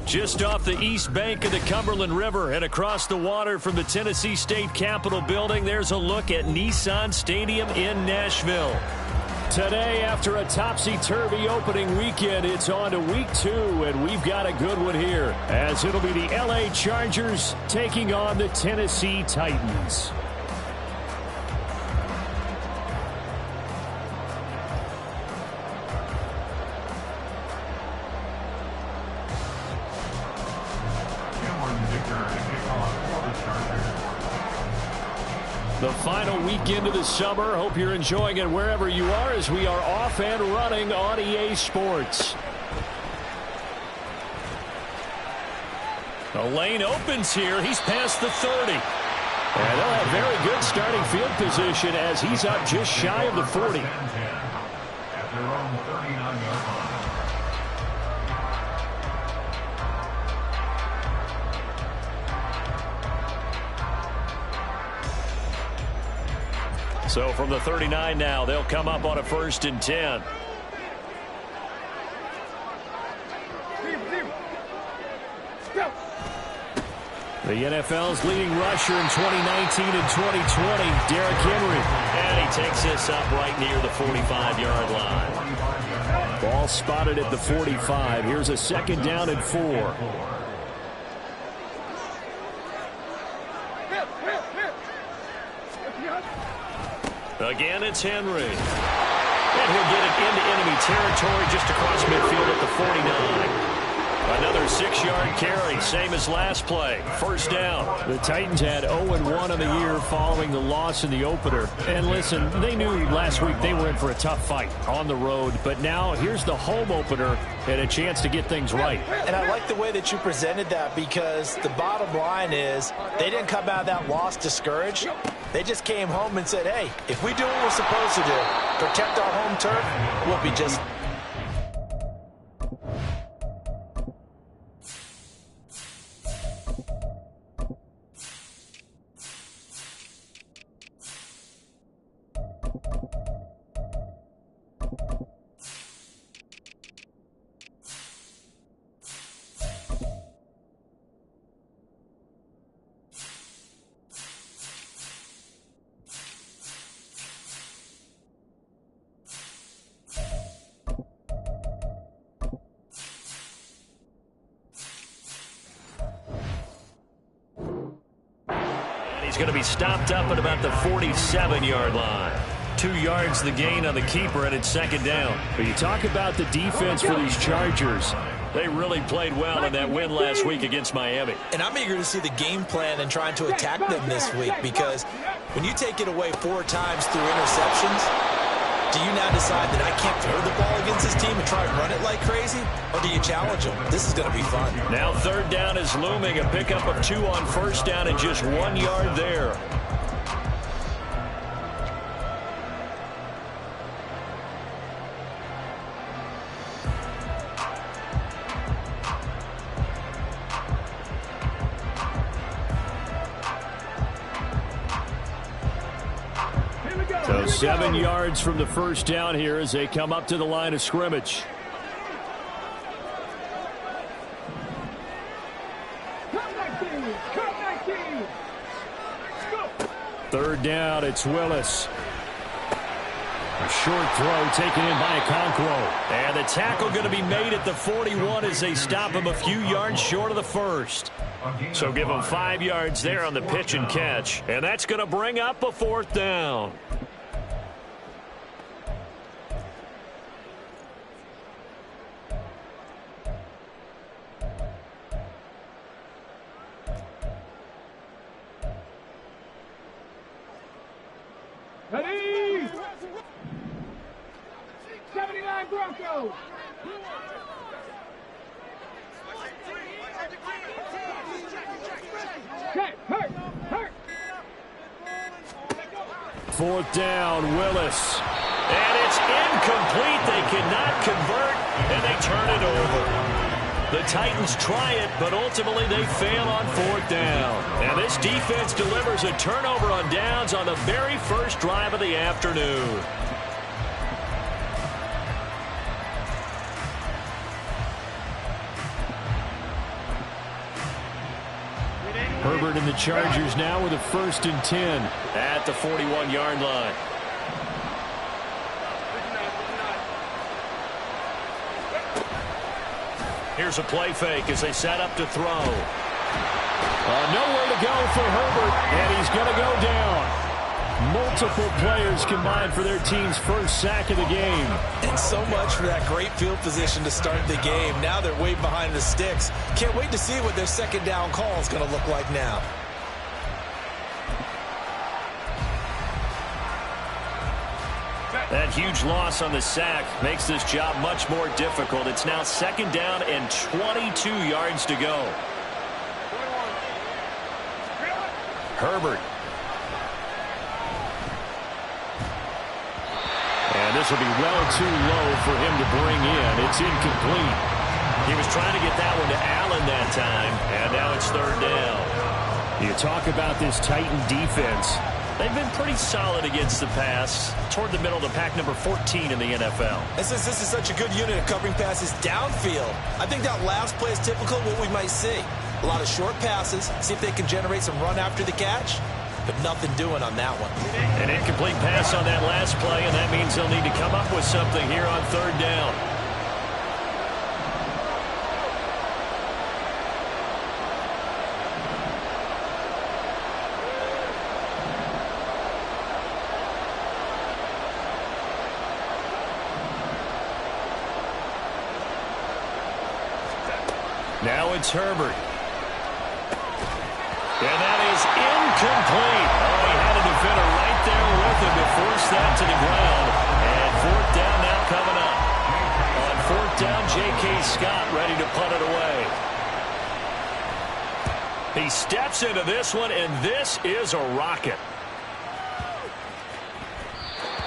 Just off the east bank of the Cumberland River and across the water from the Tennessee State Capitol building, there's a look at Nissan Stadium in Nashville. Today, after a topsy-turvy opening weekend, it's on to week 2, and we've got a good one here, as it'll be the LA Chargers taking on the Tennessee Titans. The final weekend of the summer. Hope you're enjoying it wherever you are as we are off and running on EA Sports. The lane opens here. He's past the 30. And they'll have very good starting field position as he's up just shy of the 40. At their own 39-yard line. So from the 39 now, they'll come up on a 1st and 10. The NFL's leading rusher in 2019 and 2020, Derrick Henry. And he takes this up right near the 45-yard line. Ball spotted at the 45. Here's a 2nd down and 4. Again, it's Henry. And he'll get it into enemy territory just across midfield at the 49. Another 6-yard carry, same as last play. 1st down. The Titans had 0-1 on the year following the loss in the opener. And listen, they knew last week they were in for a tough fight on the road. But now here's the home opener and a chance to get things right. And I like the way that you presented that, because the bottom line is they didn't come out of that loss discouraged. They just came home and said, hey, if we do what we're supposed to do, protect our home turf, we'll be just... He's going to be stopped up at about the 47-yard line. 2 yards the gain on the keeper, and it's 2nd down. But you talk about the defense for these Chargers. They really played well in that win last week against Miami. And I'm eager to see the game plan and trying to attack them this week, because when you take it away 4 times through interceptions, do you now decide that I can't throw the ball against this team and try and run it like crazy? Or do you challenge them? This is going to be fun. Now 3rd down is looming. A pickup of 2 on 1st down and just 1 yard there. So 7 yards from the 1st down here as they come up to the line of scrimmage. Third down, it's Willis. A short throw taken in by Okonkwo. And the tackle going to be made at the 41 as they stop him a few yards short of the 1st. So give him 5 yards there on the pitch and catch. And that's going to bring up a 4th down. Ready? 79 Broncos. Okay, hurt. 4th down, Willis. And it's incomplete. They cannot convert, and they turn it over. The Titans try it, but ultimately they fail on 4th down. And this defense delivers a turnover on downs on the very first drive of the afternoon. Herbert and the Chargers now with a 1st and 10 at the 41-yard line. Here's a play fake as they set up to throw. Nowhere to go for Herbert, and he's going to go down. Multiple players combined for their team's first sack of the game. And so much for that great field position to start the game. Now they're way behind the sticks. Can't wait to see what their second down call is going to look like now. That huge loss on the sack makes this job much more difficult. It's now 2nd down and 22 yards to go. Herbert. And this will be well too low for him to bring in. It's incomplete. He was trying to get that one to Allen that time, and now it's 3rd down. You talk about this Titan defense. They've been pretty solid against the pass, toward the middle of the pack, number 14 in the NFL. And since this is such a good unit of covering passes downfield, I think that last play is typical of what we might see. A lot of short passes, see if they can generate some run after the catch, but nothing doing on that one. An incomplete pass on that last play, and that means they'll need to come up with something here on 3rd down. Now it's Herbert. And that is incomplete. Oh, he had a defender right there with him to force that to the ground. And 4th down now coming up. On 4th down, J.K. Scott ready to punt it away. He steps into this one, and this is a rocket.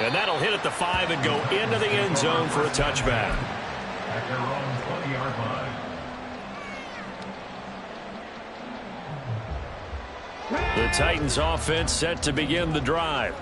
And that'll hit at the 5 and go into the end zone for a touchback. At their own 20-yard line. The Titans offense set to begin the drive.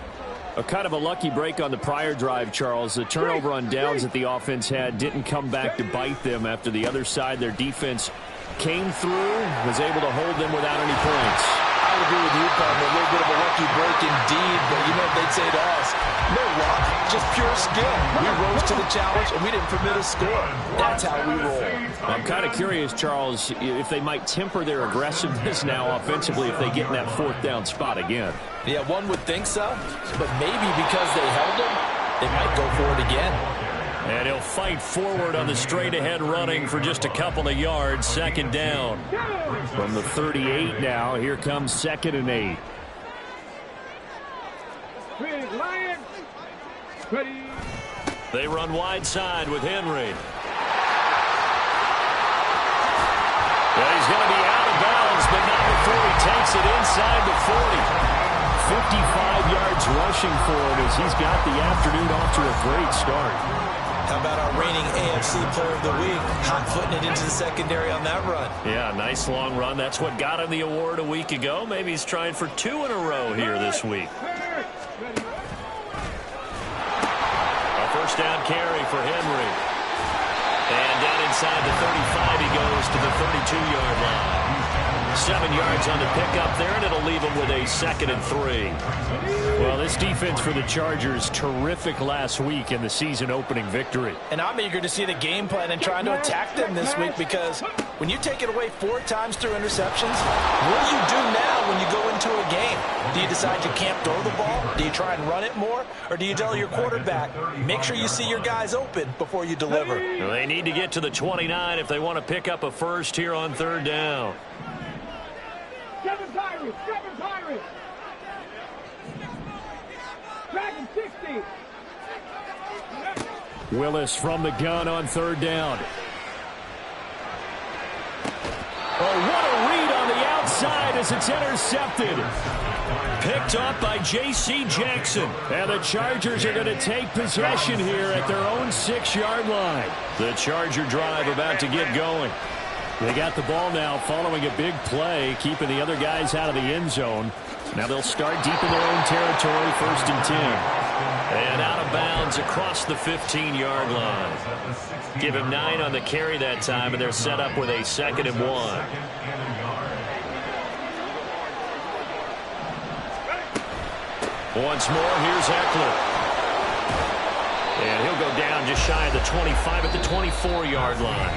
A kind of a lucky break on the prior drive, Charles. The turnover on downs that the offense had didn't come back to bite them after the other side. Their defense came through, was able to hold them without any points. I would agree with you, partner. A little bit of a lucky break indeed, but you know what they'd say to us? No luck, just pure skill. We rose to the challenge, and we didn't permit a score. That's how we roll. I'm kind of curious, Charles, if they might temper their aggressiveness now offensively if they get in that 4th down spot again. Yeah, one would think so, but maybe because they held them, they might go for it again. And he'll fight forward on the straight-ahead running for just a couple of yards. 2nd down. From the 38 now, here comes 2nd and 8. Big Lion. Ready. They run wide side with Henry. Well, he's going to be out of bounds, but not before he takes it inside the 40. 55 yards rushing for him as he's got the afternoon off to a great start. How about our reigning AFC Player of the Week, hot-footing it into the secondary on that run? Yeah, nice long run. That's what got him the award a week ago. Maybe he's trying for 2 in a row here this week. A 1st down carry for Henry. And down inside the 35, he goes to the 32-yard line. 7 yards on the pickup there, and it'll leave him with a 2nd and 3. Well, this defense for the Chargers, terrific last week in the season-opening victory. And I'm eager to see the game plan and trying to attack them this week because when you take it away 4 times through interceptions, what do you do now when you go into a game? Do you decide you can't throw the ball? Do you try and run it more? Or do you tell your quarterback, make sure you see your guys open before you deliver? Well, they need to get to the 29 if they want to pick up a first here on 3rd down. Seven Pirates. Dragon 60. Willis from the gun on 3rd down. Oh, what a read on the outside as it's intercepted. Picked up by J.C. Jackson. And the Chargers are going to take possession here at their own 6-yard line. The Charger drive about to get going. They got the ball now following a big play, keeping the other guys out of the end zone. Now they'll start deep in their own territory, 1st and 10. And out of bounds across the 15-yard line. Give him 9 on the carry that time, and they're set up with a 2nd and 1. Once more, here's Eckler. And he'll go down just shy of the 25 at the 24-yard line.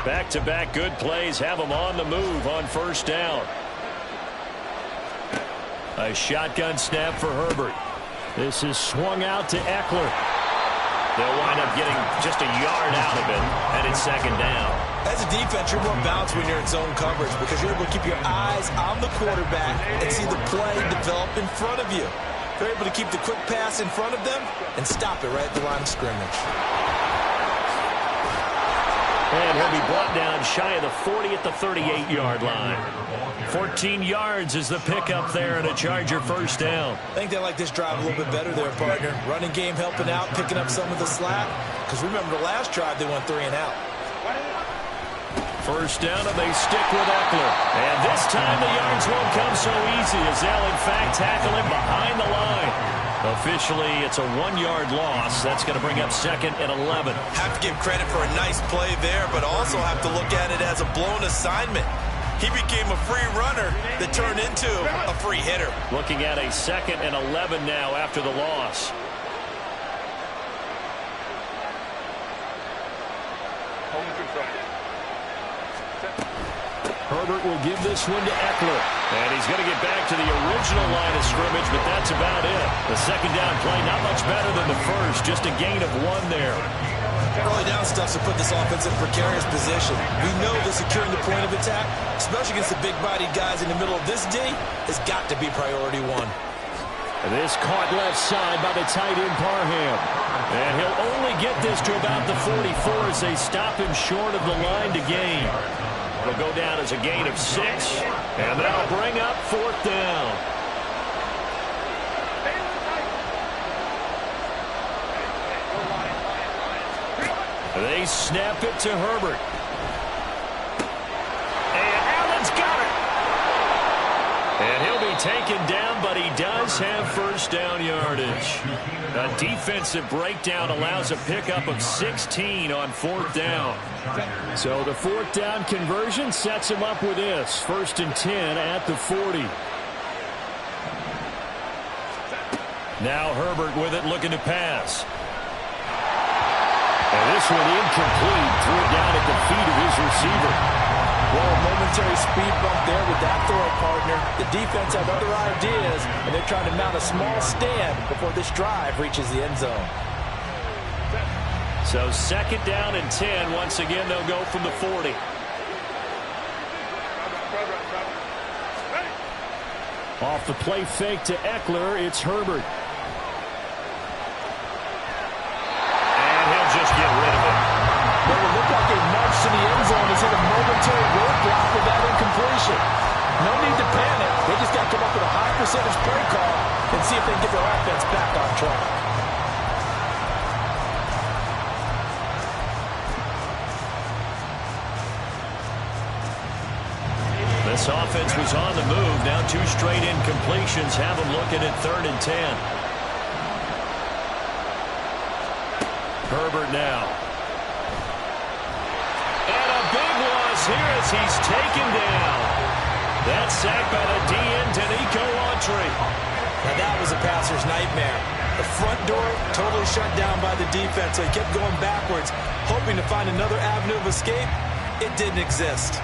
Back-to-back good plays have them on the move on first down. A shotgun snap for Herbert. This is swung out to Eckler. They'll wind up getting just a yard out of it, and it's second down. As a defense, you're more balanced when you're in zone coverage because you're able to keep your eyes on the quarterback and see the play develop in front of you. You're able to keep the quick pass in front of them and stop it right at the line of scrimmage. And he'll be brought down shy of the 40 at the 38-yard line. 14 yards is the pickup there and a Charger first down. I think they like this drive a little bit better there, partner. Running game helping out, picking up some of the slack. Because remember the last drive, they went 3 and out. First down, and they stick with Eckler. And this time the yards won't come so easy as they'll, in fact, tackle him behind the line. Officially, it's a 1-yard loss. That's going to bring up second and 11. Have to give credit for a nice play there, but also have to look at it as a blown assignment. He became a free runner that turned into a free hitter. Looking at a second and 11 now after the loss. Herbert will give this one to Eckler. And he's going to get back to the original line of scrimmage, but that's about it. The second down play, not much better than the first. Just a gain of 1 there. Early down stuff to put this offense in a precarious position. We know that securing the point of attack, especially against the big-bodied guys in the middle of this D, has got to be priority 1. And this caught left side by the tight end Parham. And he'll only get this to about the 44 as they stop him short of the line to gain. It'll go down as a gain of 6, and that'll bring up 4th down. They snap it to Herbert. And Allen's got it. And he'll be taken down, but he does have first down yardage. A defensive breakdown allows a pickup of 16 on 4th down. So the 4th down conversion sets him up with this. 1st and 10 at the 40. Now Herbert with it, looking to pass. And this one incomplete. Threw it down at the feet of his receiver. Well, a momentary speed bump there with that throw, partner. The defense had other ideas, and they're trying to mount a small stand before this drive reaches the end zone. So second down and 10. Once again, they'll go from the 40. Off the play fake to Eckler, it's Herbert. And he'll just get rid of it. Well, it looked like a march to the end zone is hit a momentary roadblock with that incompletion. No need to panic. They just got to come up with a high percentage play call and see if they can get their offense back on track. This offense was on the move. Now 2 straight incompletions have them looking at 3rd and 10. Herbert now. And a big loss here as he's taken down. That's sacked by the DN, Danico Autry. Now that was a passer's nightmare. The front door totally shut down by the defense, so he kept going backwards, hoping to find another avenue of escape. It didn't exist.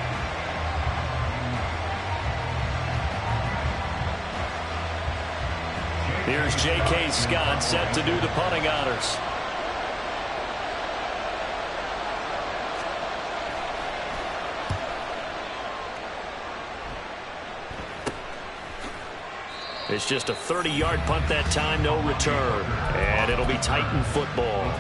Here's J.K. Scott set to do the punting honors. It's just a 30-yard punt that time, no return. And it'll be Titan football.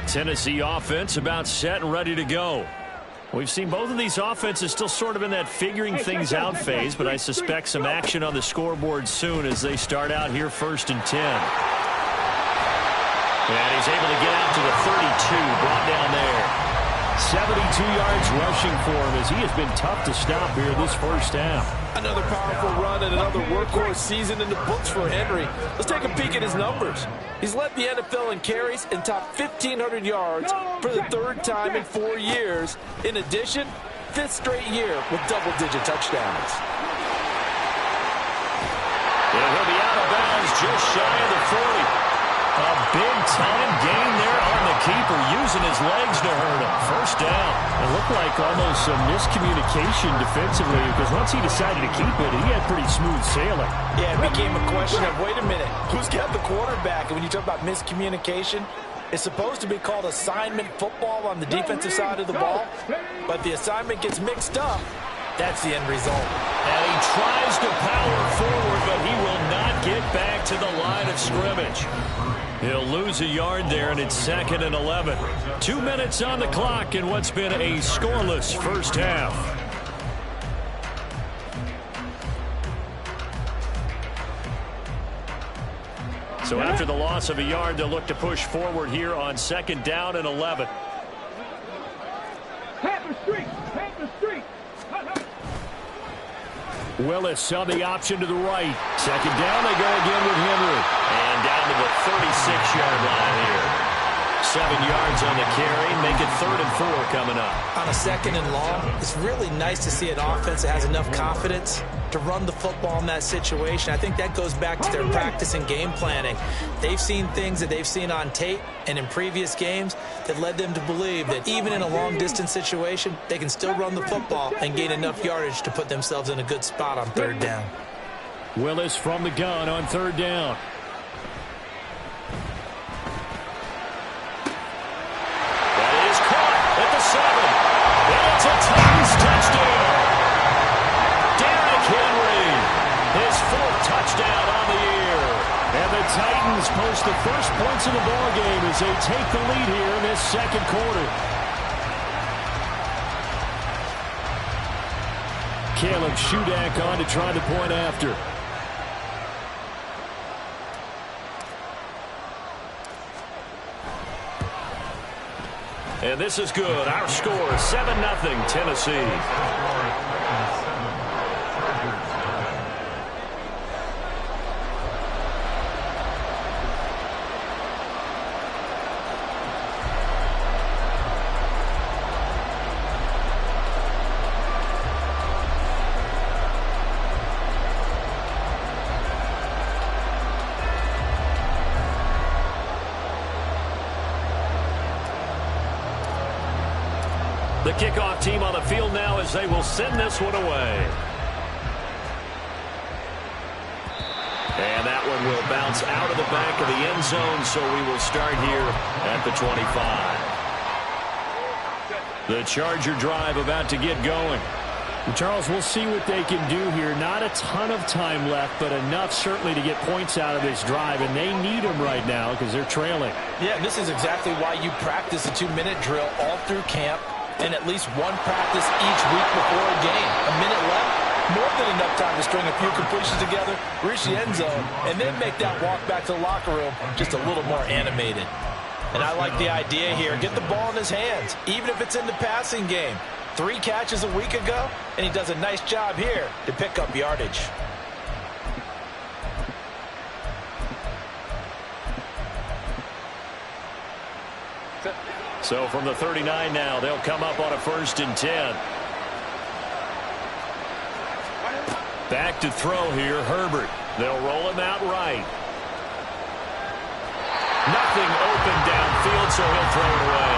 Tennessee offense about set and ready to go. We've seen both of these offenses still sort of in that figuring things out phase, but I suspect some action on the scoreboard soon as they start out here 1st and 10. And he's able to get out to the 32, brought down there. 72 yards rushing for him as he has been tough to stop here this first half. Another powerful run and another workhorse season in the books for Henry. Let's take a peek at his numbers. He's led the NFL in carries and topped 1,500 yards for the third time in 4 years. In addition, 5th straight year with double-digit touchdowns. And he'll be out of bounds just shy of the 40. A big-time gain there on the keeper, using his legs to hurt him. First down. It looked like almost some miscommunication defensively, because once he decided to keep it, he had pretty smooth sailing. Yeah, it became a question of, wait a minute, who's got the quarterback? And when you talk about miscommunication, it's supposed to be called assignment football on the defensive side of the ball, but the assignment gets mixed up. That's the end result. And he tries to power forward, but he will not get back to the line of scrimmage. He'll lose a yard there, and it's 2nd and 11. 2 minutes on the clock in what's been a scoreless first half. So after the loss of a yard, they'll look to push forward here on 2nd down and 11. Willis on the option to the right. 2nd down, they go again with Henry. And down to the 36-yard line here. 7 yards on the carry. Make it 3rd and 4 coming up. On a 2nd and long, it's really nice to see an offense that has enough confidence to run the football in that situation. I think that goes back to their practice and game planning. They've seen things that they've seen on tape and in previous games that led them to believe that even in a long-distance situation, they can still run the football and gain enough yardage to put themselves in a good spot on 3rd down. Willis from the gun on 3rd down. That is caught at the 7. And it's a Titans touchdown. Derrick Henry, his 4th touchdown on the year. And the Titans post the first points of the ballgame as they take the lead here in this 2nd quarter. Caleb Shudak on to try the point after. And this is good. Our score, 7-0 Tennessee. The kickoff team on the field now as they will send this one away. And that one will bounce out of the back of the end zone, so we will start here at the 25. The Charger drive about to get going. And Charles, we'll see what they can do here. Not a ton of time left, but enough certainly to get points out of this drive, and they need them right now because they're trailing. Yeah, this is exactly why you practice a 2-minute drill all through camp, and at least one practice each week before a game. A minute left, more than enough time to string a few completions together, reach the end zone, and then make that walk back to the locker room just a little more animated. And I like the idea here. Get the ball in his hands, even if it's in the passing game. 3 catches a week ago, and he does a nice job here to pick up yardage. So from the 39 now, they'll come up on a 1st and 10. Back to throw here, Herbert. They'll roll him out right. Nothing open downfield, so he'll throw it away.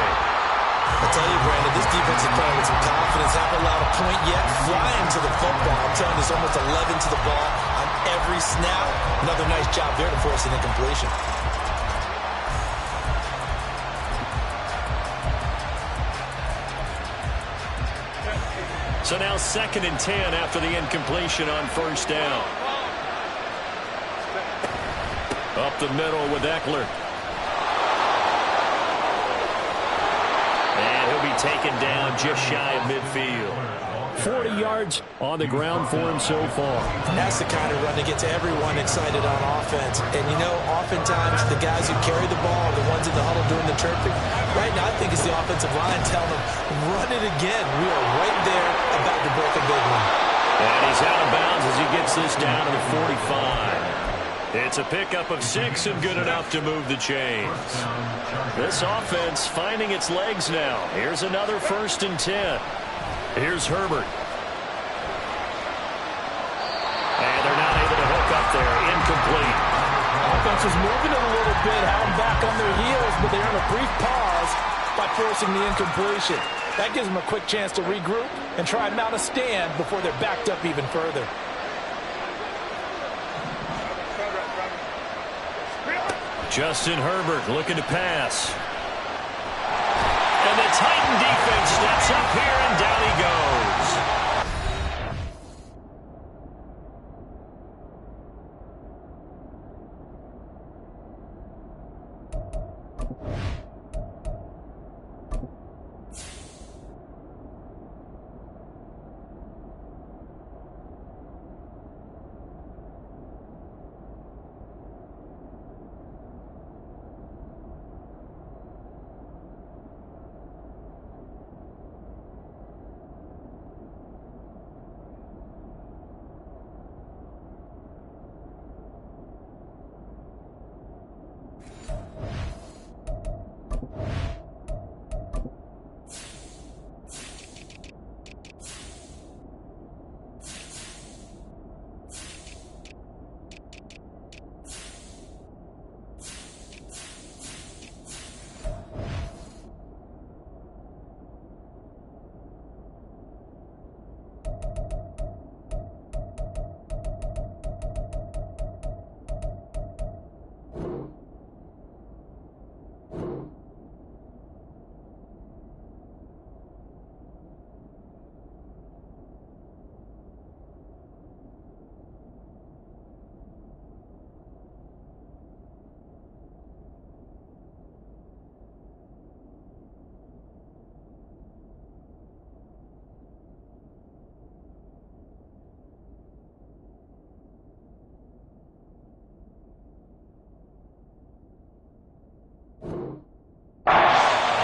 I tell you, Brandon, this defense is playing with some confidence. Haven't allowed a point yet. Flying to the football. I'm telling you, there's almost 11 to the ball on every snap. Another nice job there to force an incompletion. So now 2nd and 10 after the incompletion on 1st down. Up the middle with Eckler. And he'll be taken down just shy of midfield. 40 yards on the ground for him so far. That's the kind of run that gets everyone excited on offense. And, you know, oftentimes the guys who carry the ball are the ones in the huddle doing the chirping. Right now, I think it's the offensive line telling them, run it again. We are right there about to break a big one. And he's out of bounds as he gets this down to the 45. It's a pickup of 6 and good enough to move the chains. This offense finding its legs now. Here's another 1st and 10. Here's Herbert. And they're not able to hook up there. Incomplete. Offense is moving it a little bit, having back on their heels, but they earn a brief pause by forcing the incompletion. That gives them a quick chance to regroup and try and mount a stand before they're backed up even further. Justin Herbert looking to pass. And the Titan defense steps up here, and down he goes.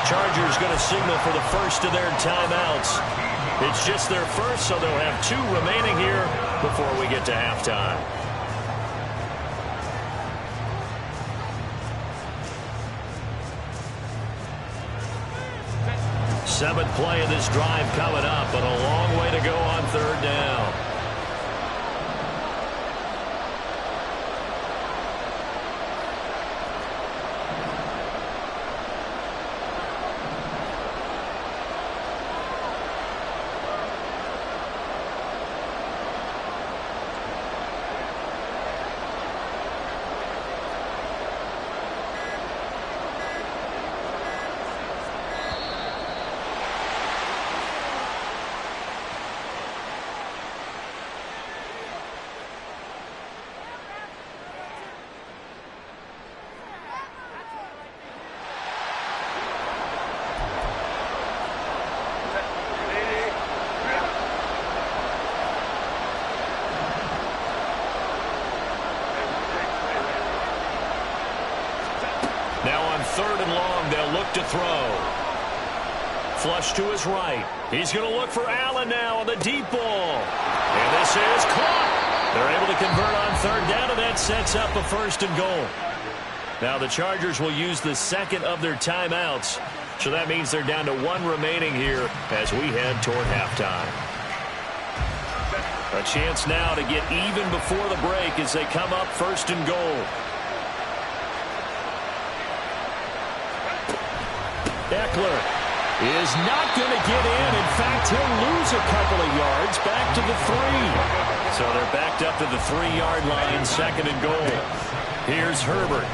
Chargers going to signal for the first of their timeouts. It's just their first, so they'll have 2 remaining here before we get to halftime. Seventh play of this drive coming up, but a long way to go on 3rd down. Now on 3rd and long, they'll look to throw. Flush to his right. He's going to look for Allen now on the deep ball. And this is caught. They're able to convert on 3rd down, and that sets up a 1st and goal. Now the Chargers will use the 2nd of their timeouts. So that means they're down to 1 remaining here as we head toward halftime. A chance now to get even before the break as they come up 1st and goal. Eckler is not going to get in. In fact, he'll lose a couple of yards back to the 3. So they're backed up to the 3-yard line, 2nd and goal. Here's Herbert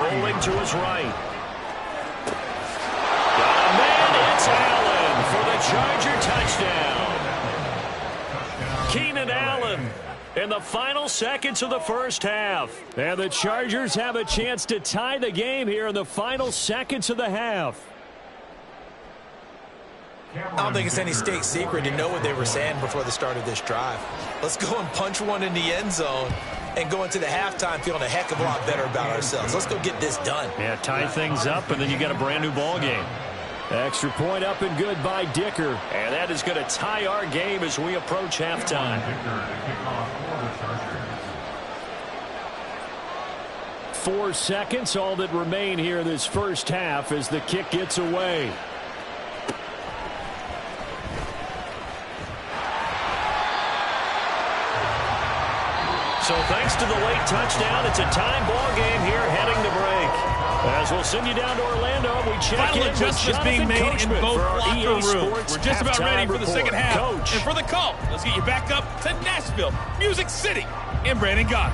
rolling to his right. Got a man. It's Allen for the Charger touchdown. Keenan Allen in the final seconds of the first half. And the Chargers have a chance to tie the game here in the final seconds of the half. I don't think it's any state secret to know what they were saying before the start of this drive. Let's go and punch one in the end zone and go into the halftime feeling a heck of a lot better about ourselves. Let's go get this done. Yeah, tie things up, and then you got a brand-new ball game. Extra point up and good by Dicker. And that is going to tie our game as we approach halftime. 4 seconds, all that remain here this first half as the kick gets away. So thanks to the late touchdown, it's a time ball game here heading to break. As we'll send you down to Orlando, we check Final in adjustments with being Jonathan made in Coachman both for our locker EA rooms. Sports We're just about ready for the second half. Coach. And for the call, let's get you back up to Nashville, Music City, and Brandon Gaudin.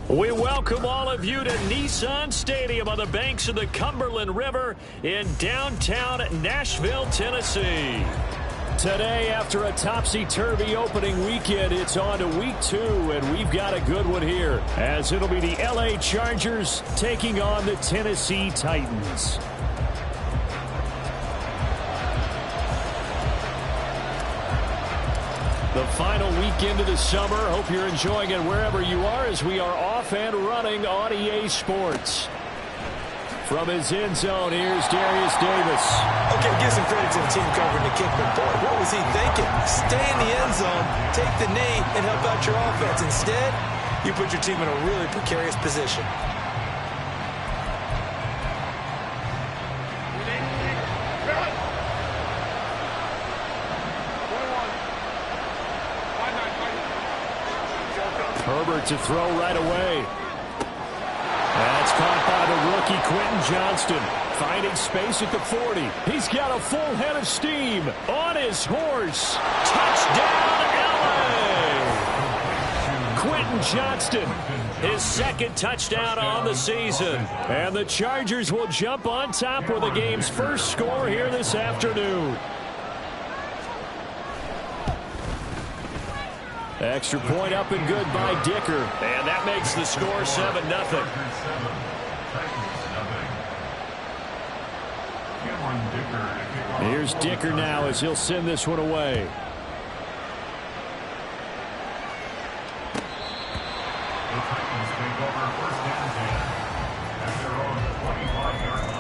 We welcome all of you to Nissan Stadium on the banks of the Cumberland River in downtown Nashville, Tennessee. Today, after a topsy-turvy opening weekend, it's on to week 2, and we've got a good one here, as it'll be the LA Chargers taking on the Tennessee Titans. The final weekend of the summer. Hope you're enjoying it wherever you are as we are off and running on EA Sports. From his end zone, here's Darius Davis. Okay, give some credit to the team covering the kick, but boy, what was he thinking? Stay in the end zone, take the knee, and help out your offense. Instead, you put your team in a really precarious position. Herbert to throw right away. That's caught by the rookie Quentin Johnston. Finding space at the 40. He's got a full head of steam on his horse. Touchdown, LA! Quentin Johnston, his second touchdown on the season. And the Chargers will jump on top with the game's first score here this afternoon. Extra point up and good by Dicker. And that makes the score 7-0. Here's Dicker now as he'll send this one away. The Titans take over first and 10 at their own 25-yard line.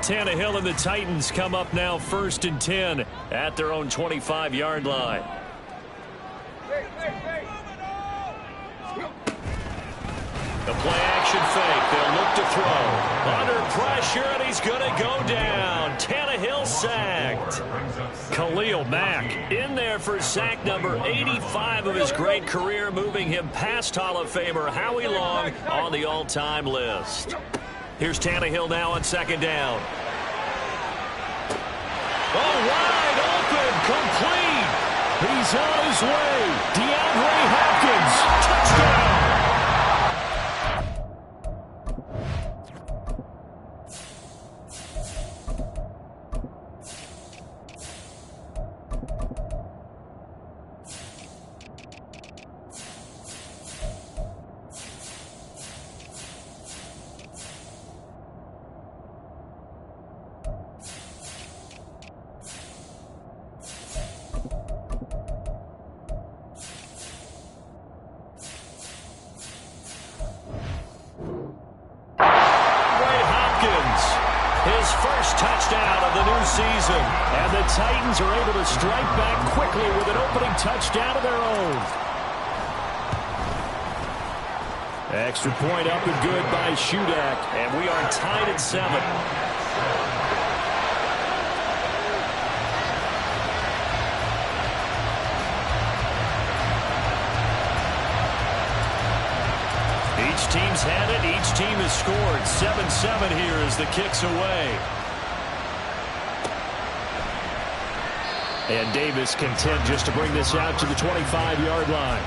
Tannehill and the Titans come up now 1st and 10 at their own 25-yard line. The play-action fake. They'll look to throw. Under pressure, and he's going to go down. Tannehill sacked. Khalil Mack in there for sack number 85 of his great career, moving him past Hall of Famer Howie Long on the all-time list. Here's Tannehill now on 2nd down. Oh, wide open, complete. He's on his way. DeAndre Hopkins, touchdown. His first touchdown of the new season. And the Titans are able to strike back quickly with an opening touchdown of their own. Extra point up and good by Shudak. And we are tied at 7. Each team's had it. Each team has scored. 7-7 here as the kick's away. And Davis content just to bring this out to the 25-yard line.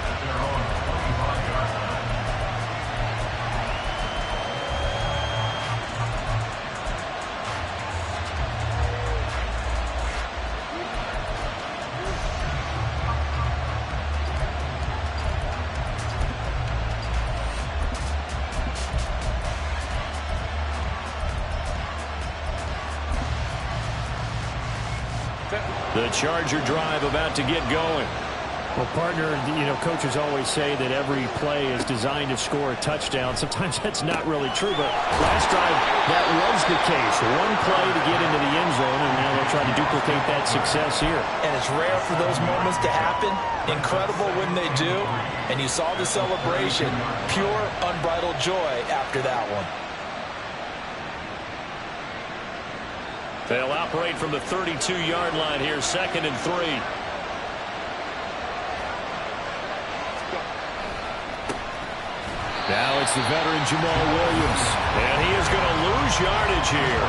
The Charger drive about to get going. Well, partner, coaches always say that every play is designed to score a touchdown. Sometimes that's not really true, but last drive, that was the case. One play to get into the end zone, and now they'll try to duplicate that success here. And it's rare for those moments to happen. Incredible when they do. And you saw the celebration. Pure, unbridled joy after that one. They'll operate from the 32-yard line here, 2nd and 3. Now it's the veteran Jamal Williams. And he is going to lose yardage here.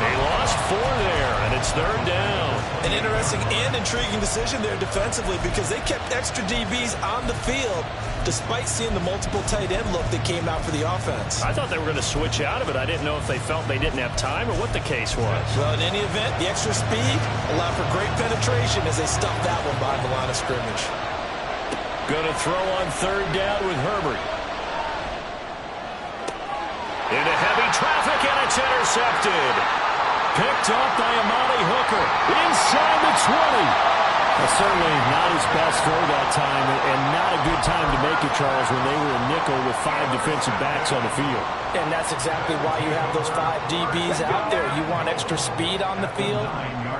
He lost 4 there, and it's 3rd down. An interesting and intriguing decision there defensively because they kept extra DBs on the field despite seeing the multiple tight end look that came out for the offense. I thought they were going to switch out of it. I didn't know if they felt they didn't have time or what the case was. Well, in any event, the extra speed allowed for great penetration as they stuffed that one behind the line of scrimmage. Going to throw on 3rd down with Herbert. Into heavy traffic, and it's intercepted. Picked off by Amani Hooker. Inside the 20. Certainly not his best throw that time, and not a good time to make it, Charles, when they were in nickel with 5 defensive backs on the field. And that's exactly why you have those 5 DBs out there. You want extra speed on the field,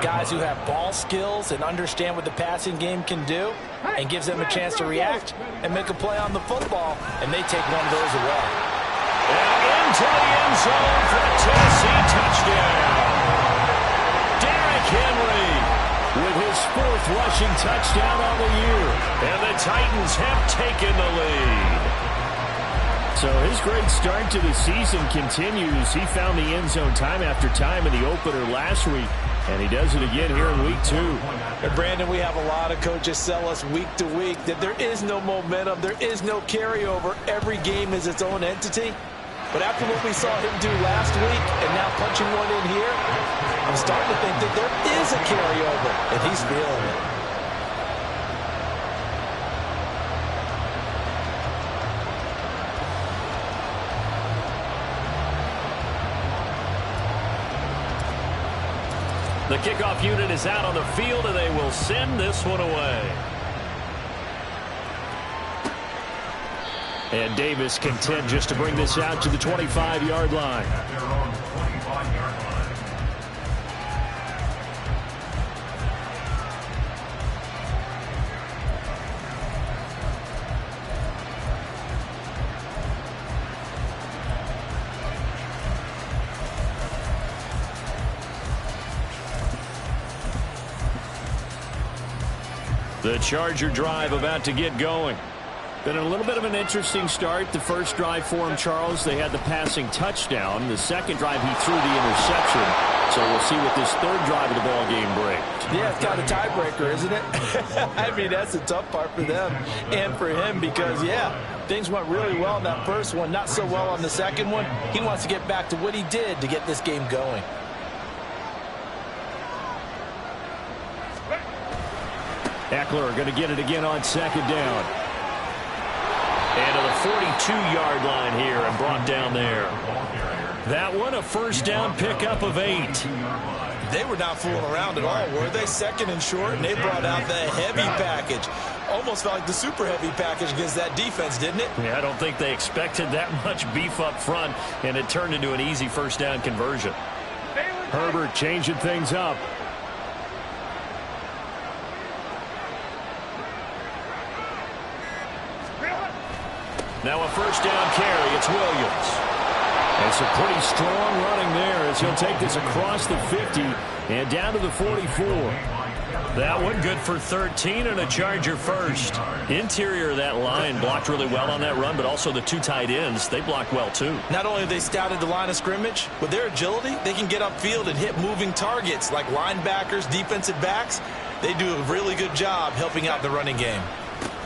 guys who have ball skills and understand what the passing game can do, and gives them a chance to react and make a play on the football, and they take one of those away. And into the end zone for the Tennessee touchdown. Derrick Henry with his 4th rushing touchdown on the year. And the Titans have taken the lead. So his great start to the season continues. He found the end zone time after time in the opener last week, and he does it again here in week 2. And Brandon, we have a lot of coaches sell us week to week that there is no momentum, there is no carryover. Every game is its own entity. But after what we saw him do last week and now punching one in here, I'm starting to think that there is a carryover, and he's feeling it. The kickoff unit is out on the field, and they will send this one away. And Davis content just to bring this out to the 25-yard line. At their own 25-yard line. The Charger drive about to get going. Been a little bit of an interesting start. The first drive for him, Charles, they had the passing touchdown. The second drive, he threw the interception. So we'll see what this 3rd drive of the ball game brings. Yeah, it's kind of a tiebreaker, isn't it? I mean, that's the tough part for them and for him because, yeah, things went really well in that first one, not so well on the second one. He wants to get back to what he did to get this game going. Eckler going to get it again on 2nd down. And to the 42-yard line here and brought down there. That one, a first down pickup of 8. They were not fooling around at all, were they? 2nd and short, and they brought out the heavy package. Almost felt like the super heavy package against that defense, didn't it? Yeah, I don't think they expected that much beef up front, and it turned into an easy first down conversion. Herbert changing things up. Now a first down carry. It's Williams. And some pretty strong running there as he'll take this across the 50 and down to the 44. That one good for 13 and a Charger first. Interior of that line blocked really well on that run, but also the 2 tight ends, they blocked well too. Not only have they scouted the line of scrimmage, with their agility, they can get upfield and hit moving targets like linebackers, defensive backs. They do a really good job helping out the running game.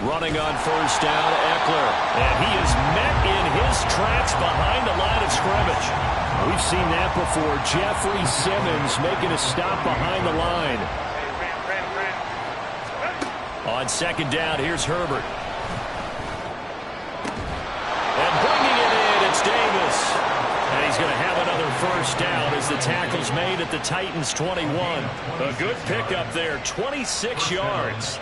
Running on first down, Eckler. And he is met in his tracks behind the line of scrimmage. We've seen that before. Jeffrey Simmons making a stop behind the line. On 2nd down, here's Herbert. And bringing it in, it's Davis. And he's going to have another first down as the tackle's made at the Titans' 21. A good pickup there, 26 yards.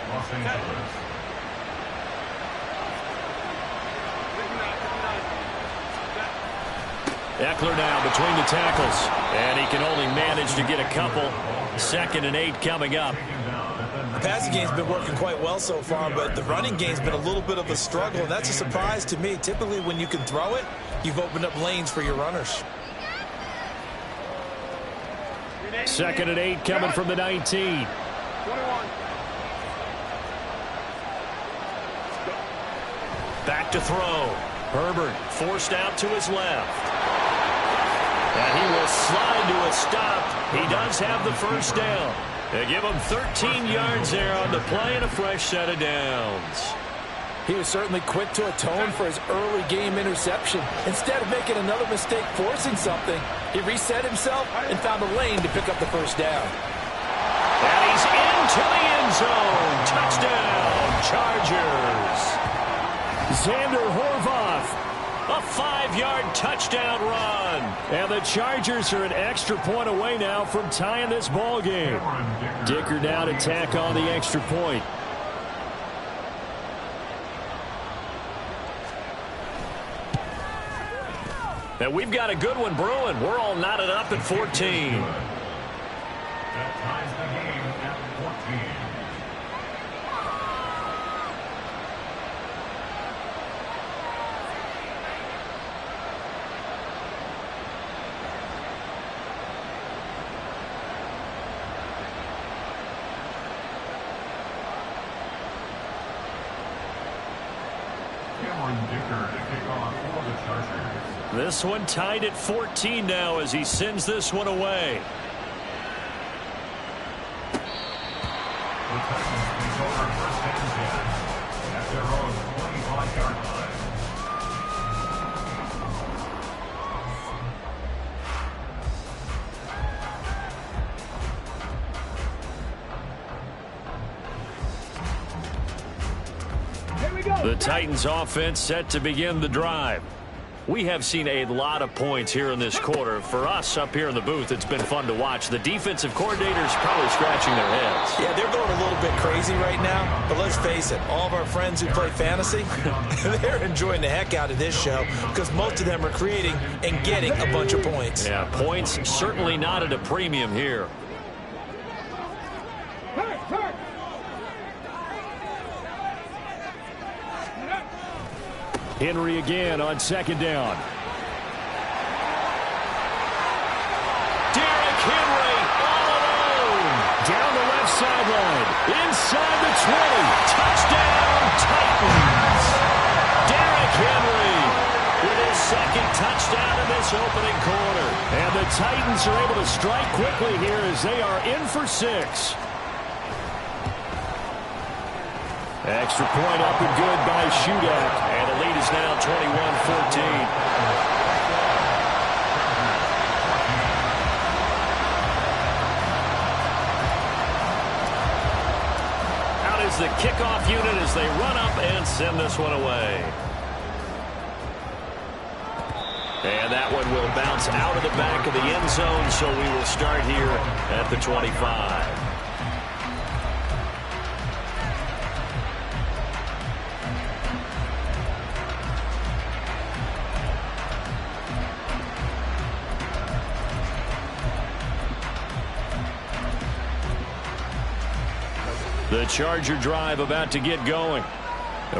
Eckler now between the tackles. And he can only manage to get a couple. 2nd and 8 coming up. The passing game's been working quite well so far, but the running game's been a little bit of a struggle, and that's a surprise to me. Typically, when you can throw it, you've opened up lanes for your runners. 2nd and 8 coming from the 19. Back to throw. Herbert forced out to his left. And he will slide to a stop. He does have the first down. They give him 13 yards there on the play and a fresh set of downs. He was certainly quick to atone for his early game interception. Instead of making another mistake forcing something, he reset himself and found a lane to pick up the first down. And he's into the end zone. Touchdown, Chargers. Xander Horvath. A 5-yard touchdown run. And the Chargers are an extra point away now from tying this ball game. Dicker now to tack on the extra point. And we've got a good one brewing. We're all knotted up at 14. That ties the game at 14. Cameron Dicker to kick off for the Chargers. This one tied at 14 now as he sends this one away. The Titans control their first and 10 at their own 25-yard line. Here we go. The Titans offense set to begin the drive. We have seen a lot of points here in this quarter. For us up here in the booth, it's been fun to watch. The defensive coordinators probably scratching their heads. Yeah, they're going a little bit crazy right now, but let's face it, all of our friends who play fantasy, they're enjoying the heck out of this show because most of them are creating and getting a bunch of points. Yeah, points certainly not at a premium here. Hurt. Henry again on 2nd down. Derrick Henry all alone. Down the left sideline. Inside the 20. Touchdown, Titans. Derrick Henry with his second touchdown in this opening quarter. And the Titans are able to strike quickly here as they are in for 6. Extra point up and good by Shootout. And the lead is now 21-14. Out is the kickoff unit as they run up and send this one away. And that one will bounce out of the back of the end zone, so we will start here at the 25. The Charger drive about to get going.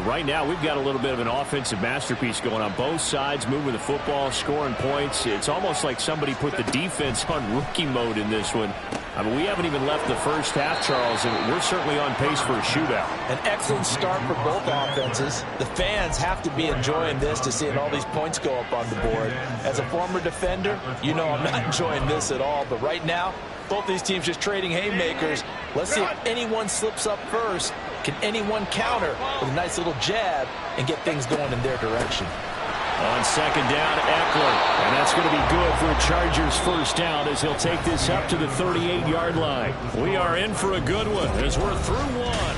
Right now, we've got a little bit of an offensive masterpiece going on both sides, moving the football, scoring points. It's almost like somebody put the defense on rookie mode in this one. I mean, we haven't even left the first half, Charles, and we're certainly on pace for a shootout. An excellent start for both offenses. The fans have to be enjoying this to seeing all these points go up on the board. As a former defender, you know I'm not enjoying this at all, but right now, both these teams just trading haymakers. Let's see if anyone slips up first. Can anyone counter with a nice little jab and get things going in their direction? On 2nd down, Eckler. And that's going to be good for a Chargers first down as he'll take this up to the 38-yard line. We are in for a good one as we're through one.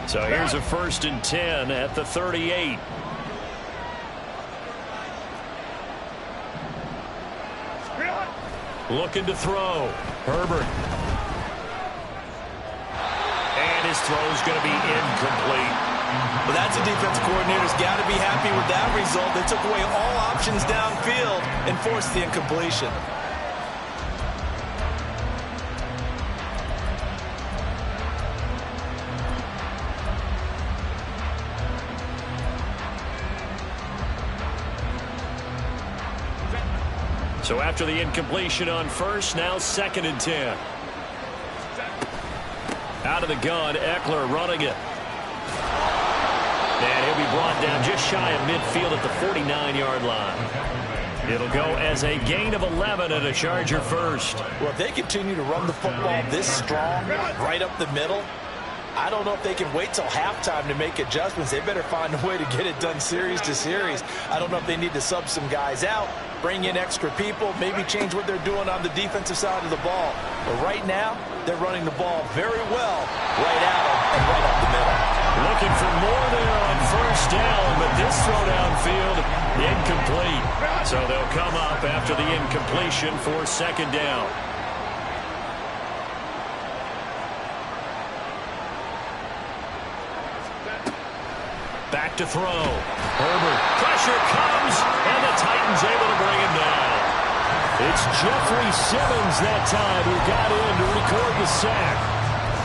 So here's a 1st and 10 at the 38. Looking to throw. Herbert. And his throw is going to be incomplete. Well, that's a defense coordinator's got to be happy with that result. They took away all options downfield and forced the incompletion. So after the incompletion on first, now 2nd and 10. Out of the gun, Eckler running it. And he'll be brought down just shy of midfield at the 49-yard line. It'll go as a gain of 11 and a Charger first. Well, if they continue to run the football this strong, right up the middle, I don't know if they can wait till halftime to make adjustments. They better find a way to get it done series to series. I don't know if they need to sub some guys out, bring in extra people, maybe change what they're doing on the defensive side of the ball. But right now, they're running the ball very well right at them and right up the middle. Looking for more there on first down, but this throw downfield, incomplete. So they'll come up after the incompletion for 2nd down. Back to throw. Herbert. Pressure comes, and the Titans able to bring him down. It's Jeffrey Simmons that time who got in to record the sack.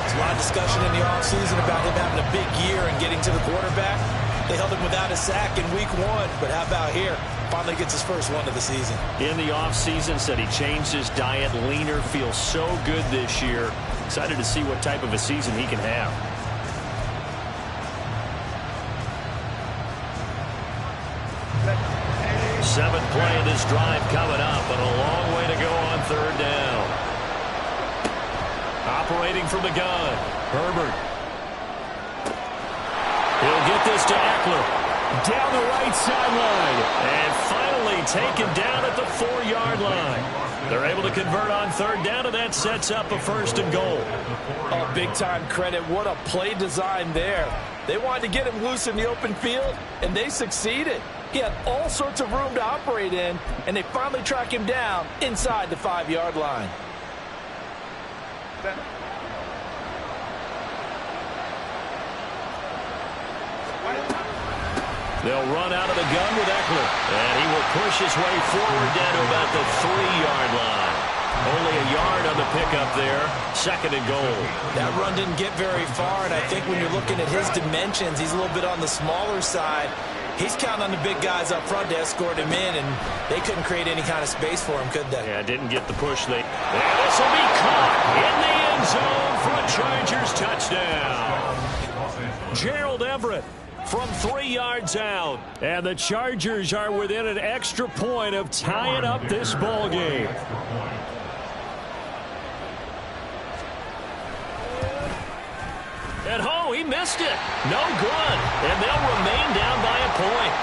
There's a lot of discussion in the offseason about him having a big year and getting to the quarterback. They held him without a sack in week 1, but how about here? Finally gets his first one of the season. In the offseason, said he changed his diet, leaner, feels so good this year. Excited to see what type of a season he can have. 7th play of this drive coming up, and a long way to go on 3rd down. Operating from the gun, Herbert. He'll get this to Eckler. Down the right sideline. And finally taken down at the 4-yard line. They're able to convert on 3rd down, and that sets up a 1st and goal. Oh, big-time credit. What a play design there. They wanted to get him loose in the open field, and they succeeded. He had all sorts of room to operate in, and they finally track him down inside the 5-yard line. They'll run out of the gun with Eckler, and he will push his way forward down to about the 3-yard line. Only a yard on the pickup there. 2nd and goal. That run didn't get very far, and I think when you're looking at his dimensions, he's a little bit on the smaller side. He's counting on the big guys up front to escort him in, and they couldn't create any kind of space for him, could they? Yeah, didn't get the push. And this will be caught in the end zone for a Chargers touchdown. Gerald Everett from 3 yards out. And the Chargers are within an extra point of tying up this ball game. And oh, he missed it. No good. And they'll remain down by a point.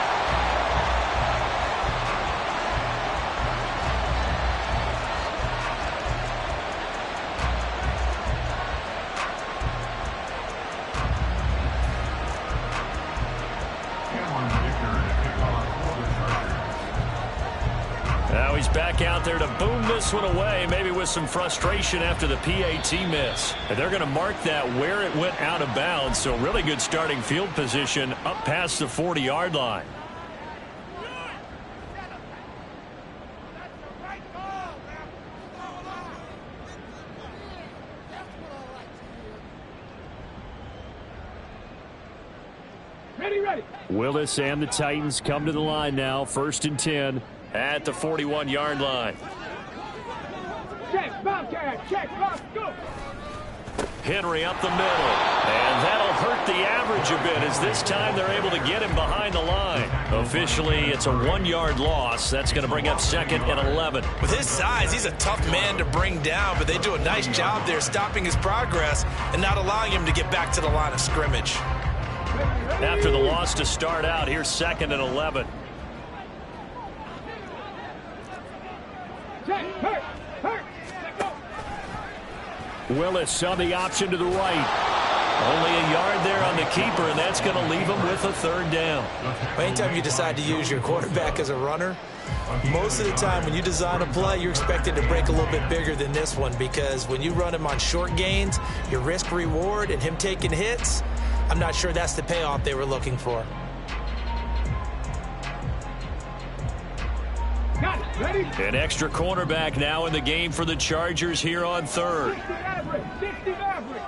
Now he's back out there to boom this one away, maybe with some frustration after the PAT miss. And they're going to mark that where it went out of bounds, so really good starting field position up past the 40-yard line. Ready. Willis and the Titans come to the line now, 1st and 10. At the 41-yard line. Check, Bobcat, check, Bob, go. Henry up the middle. And that'll hurt the average a bit as this time they're able to get him behind the line. Officially, it's a 1-yard loss. That's going to bring up 2nd and 11. With his size, he's a tough man to bring down, but they do a nice job there stopping his progress and not allowing him to get back to the line of scrimmage. After the loss to start out, here's 2nd and 11. Hurt. Willis on the option to the right. Only a yard there on the keeper, and that's going to leave him with a 3rd down. Anytime you decide to use your quarterback as a runner, most of the time when you design a play, you're expected to break a little bit bigger than this one, because when you run him on short gains, your risk reward and him taking hits, I'm not sure that's the payoff they were looking for. Got it. Ready? An extra cornerback now in the game for the Chargers here on third. 60 average. 60 average.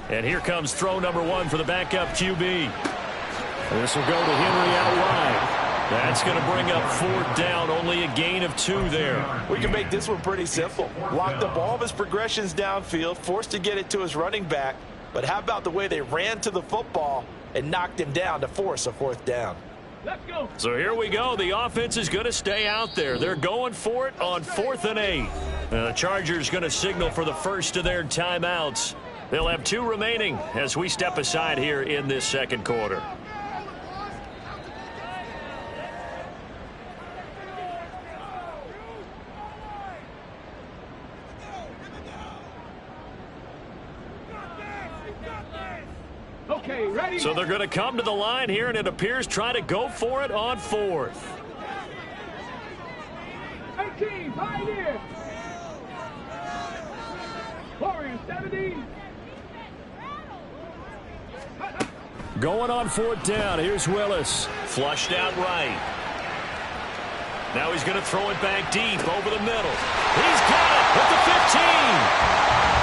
And here comes throw number 1 for the backup QB. This will go to Henry out wide. That's going to bring up 4th down, only a gain of 2 there. We can make this one pretty simple. Lock up all of his progressions downfield, forced to get it to his running back. But how about the way they ran to the football and knocked him down to force a 4th down? Let's go. So here we go. The offense is going to stay out there. They're going for it on 4th and 8. The Chargers going to signal for the first of their timeouts. They'll have 2 remaining as we step aside here in this second quarter. Okay, ready? So they're going to come to the line here, and it appears try to go for it on 4th. 18, Pioneer. Warriors, 17. Going on 4th down. Here's Willis. Flushed out right. Now he's going to throw it back deep over the middle. He's got it at the 15.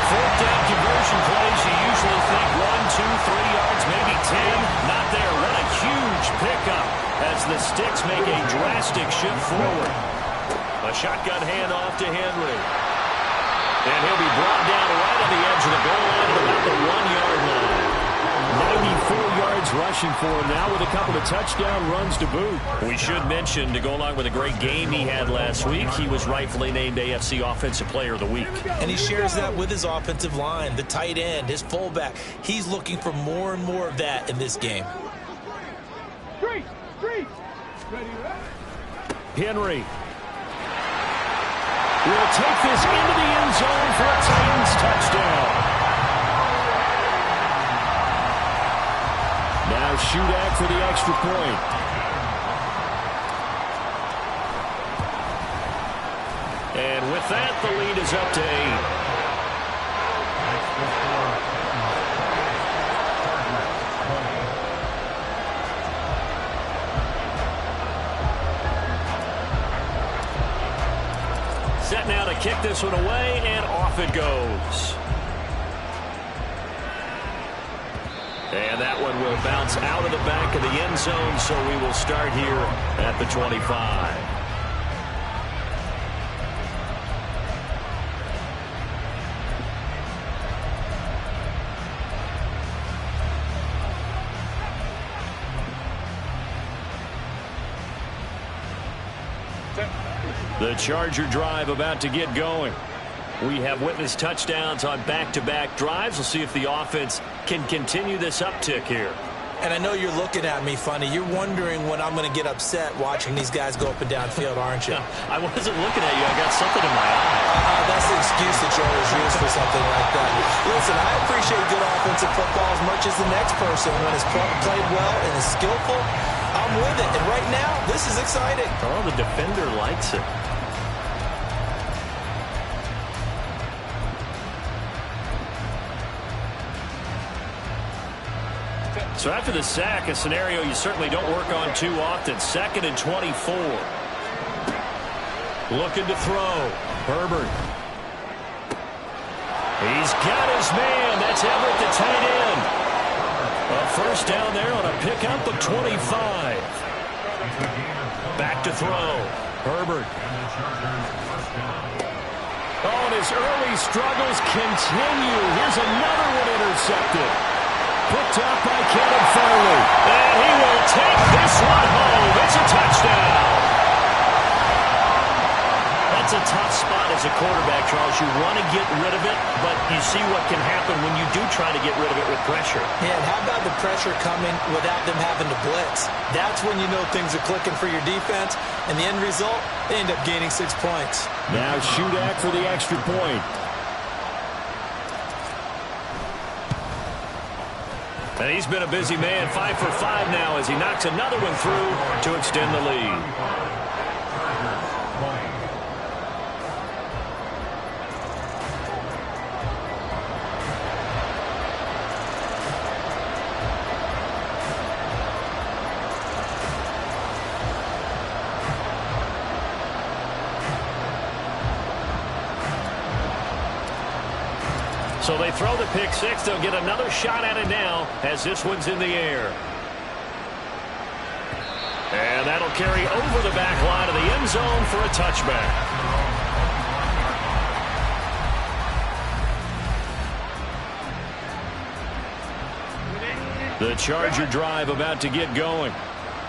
4th down conversion plays, you usually think 1, 2, 3 yards, maybe 10. Not there. What a huge pickup as the Sticks make a drastic shift forward. A shotgun handoff to Henry. And he'll be brought down right on the edge of the goal line at about the 1-yard line. 94 yards rushing for him now with a couple of touchdown runs to boot. We should mention, to go along with a great game he had last week, he was rightfully named AFC Offensive Player of the Week. And he shares that with his offensive line, the tight end, his fullback. He's looking for more and more of that in this game. Street. Ready, Henry will take this into the end zone for a Titans touchdown. Now Shudak for the extra point. And with that, the lead is up to 8. Set now to kick this one away, and off it goes. And that one will bounce out of the back of the end zone, so we will start here at the 25. The Charger drive about to get going. We have witnessed touchdowns on back-to-back drives. We'll see if the offense can continue this uptick here. And I know you're looking at me funny. You're wondering when I'm going to get upset watching these guys go up and down field, aren't you? I wasn't looking at you. I got something in my eye. That's the excuse that you always use for something like that. Listen, I appreciate good offensive football as much as the next person. When it's played well and is skillful, I'm with it. And right now, this is exciting. Oh, the defender likes it. So after the sack, a scenario you certainly don't work on too often. 2nd and 24. Looking to throw. Herbert. He's got his man. That's Everett, the tight end. A first down there on a pickup of 25. Back to throw. Herbert. Oh, and his early struggles continue. Here's another one intercepted. Picked up by Kevin Farley. And he will take this one home. It's a touchdown. That's a tough spot as a quarterback, Charles. You want to get rid of it, but you see what can happen when you do try to get rid of it with pressure. Yeah, and how about the pressure coming without them having to blitz? That's when you know things are clicking for your defense. And the end result, they end up gaining 6 points. Now Shudak for the extra point. And he's been a busy man, 5 for 5 now as he knocks another one through to extend the lead. So they throw the pick six. They'll get another shot at it now as this one's in the air. And that'll carry over the back line of the end zone for a touchback. The Charger drive about to get going.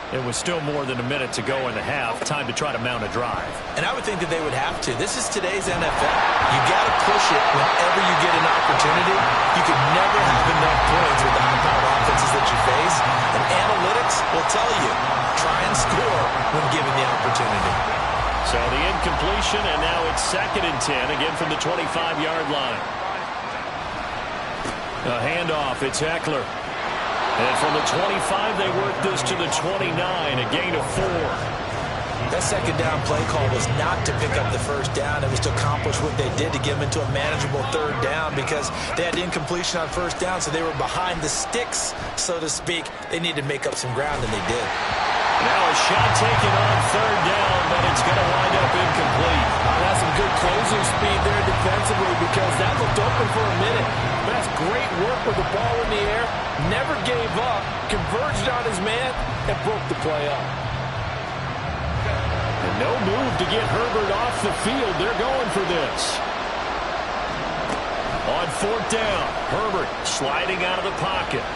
It was still more than a minute to go in the half. Time to try to mount a drive. And I would think that they would have to. This is today's NFL. You got to push it whenever you get an opportunity. You can never have enough points with the high-powered offenses that you face. And analytics will tell you, try and score when given the opportunity. So the incompletion, and now it's 2nd and 10, again from the 25-yard line. A handoff, it's Eckler. And from the 25, they work this to the 29, a gain of 4. That second down play call was not to pick up the first down. It was to accomplish what they did to get them into a manageable 3rd down because they had incompletion on first down, so they were behind the sticks, so to speak. They needed to make up some ground, and they did. Now a shot taken on 3rd down, but it's going to wind up incomplete. That's some good closing speed there defensively because that looked open for a minute. But that's great work with the ball in the air. Never gave up, converged on his man, and broke the play up. And no move to get Herbert off the field. They're going for this. On 4th down, Herbert sliding out of the pocket.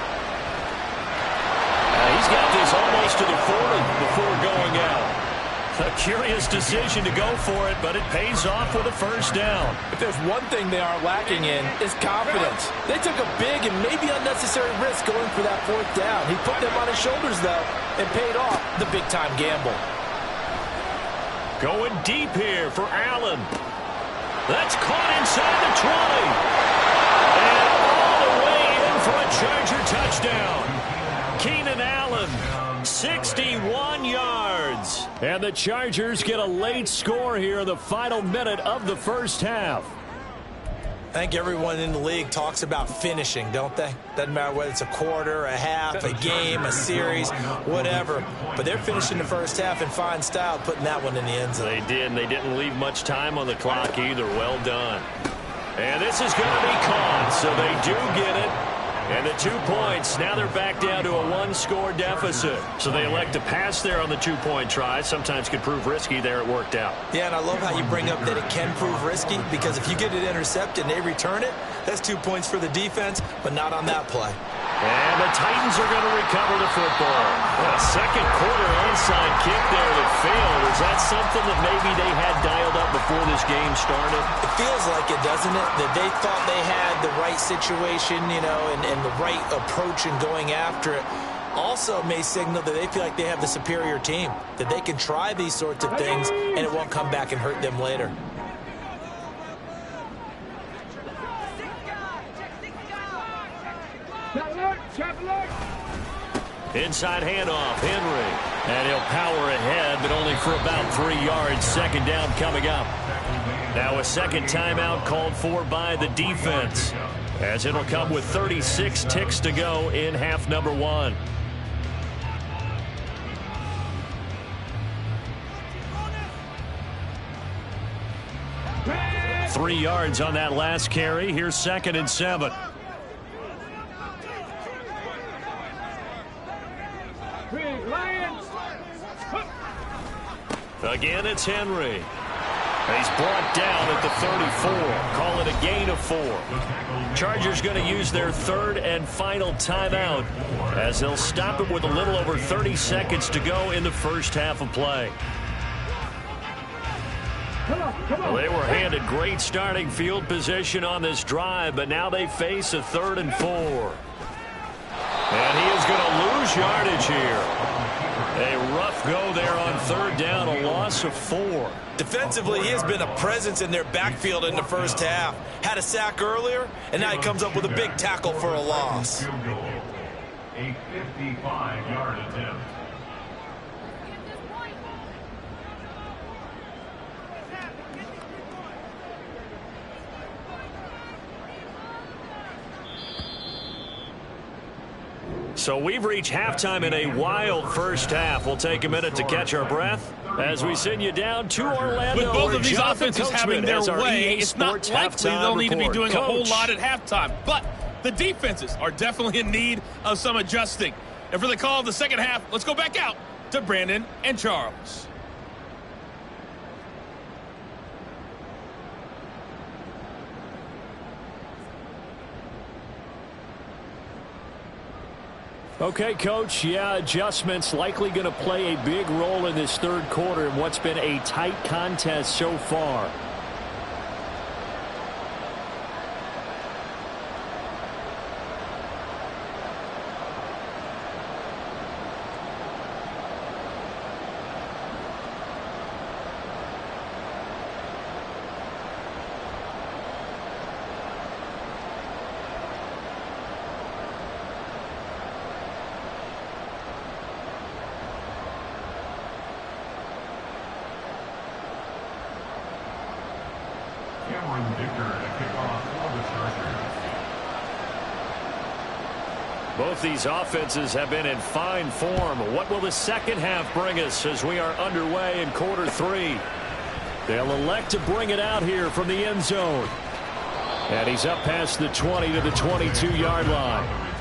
He's got this almost to the 40 before going out. A curious decision to go for it, but it pays off with a first down. If there's one thing they aren't lacking in, it's confidence. They took a big and maybe unnecessary risk going for that 4th down. He put them on his shoulders, though, and paid off the big-time gamble. Going deep here for Allen. That's caught inside the 20. And all the way in for a Charger touchdown. Keenan Allen, 61 yards. And the Chargers get a late score here in the final minute of the first half. I think everyone in the league talks about finishing, don't they? Doesn't matter whether it's a quarter, a half, a game, a series, whatever. But they're finishing the first half in fine style, putting that one in the end zone. They did, and they didn't leave much time on the clock either. Well done. And this is going to be caught, so they do get it. And the 2 points, now they're back down to a 1-score deficit. So they elect to pass there on the 2-point try. Sometimes could prove risky. There it worked out. Yeah, and I love how you bring up that it can prove risky because if you get it intercepted and they return it, that's 2 points for the defense, but not on that play. And the Titans are going to recover the football. A second quarter onside kick there that failed. Is that something that maybe they had dialed up before this game started? It feels like it, doesn't it? That they thought they had the right situation, you know, and the right approach in going after it. Also may signal that they feel like they have the superior team, that they can try these sorts of things and it won't come back and hurt them later. Inside handoff, Henry. And he'll power ahead, but only for about 3 yards. Second down coming up. Now a second timeout called for by the defense, as it'll come with 36 ticks to go in half number 1. Three yards on that last carry. Here's 2nd and 7. Again, it's Henry. He's brought down at the 34. Call it a gain of 4. Chargers going to use their 3rd and final timeout as they'll stop it with a little over 30 seconds to go in the first half of play. Well, they were handed great starting field position on this drive, but now they face a 3rd and 4. And he is going to lose yardage here. A rough go there on 3rd down, a loss of 4. Defensively, he has been a presence in their backfield in the first half. Had a sack earlier, and now he comes up with a big tackle for a loss. A 55-yard attempt. So we've reached halftime in a wild first half. We'll take a minute to catch our breath as we send you down to Orlando. With both of these Jonathan offenses Coachman having their has our way, EA it's not Sports likely they'll need to be report. doing a whole Coach. lot at halftime. But the defenses are definitely in need of some adjusting. And for the call of the second half, let's go back out to Brandon and Charles. Okay, Coach, yeah, adjustments likely going to play a big role in this third quarter in what's been a tight contest so far. Cameron Dicker to kick off for the Chargers. Both these offenses have been in fine form. What will the second half bring us as we are underway in quarter three? They'll elect to bring it out here from the end zone. And he's up past the 20 to the 22-yard line.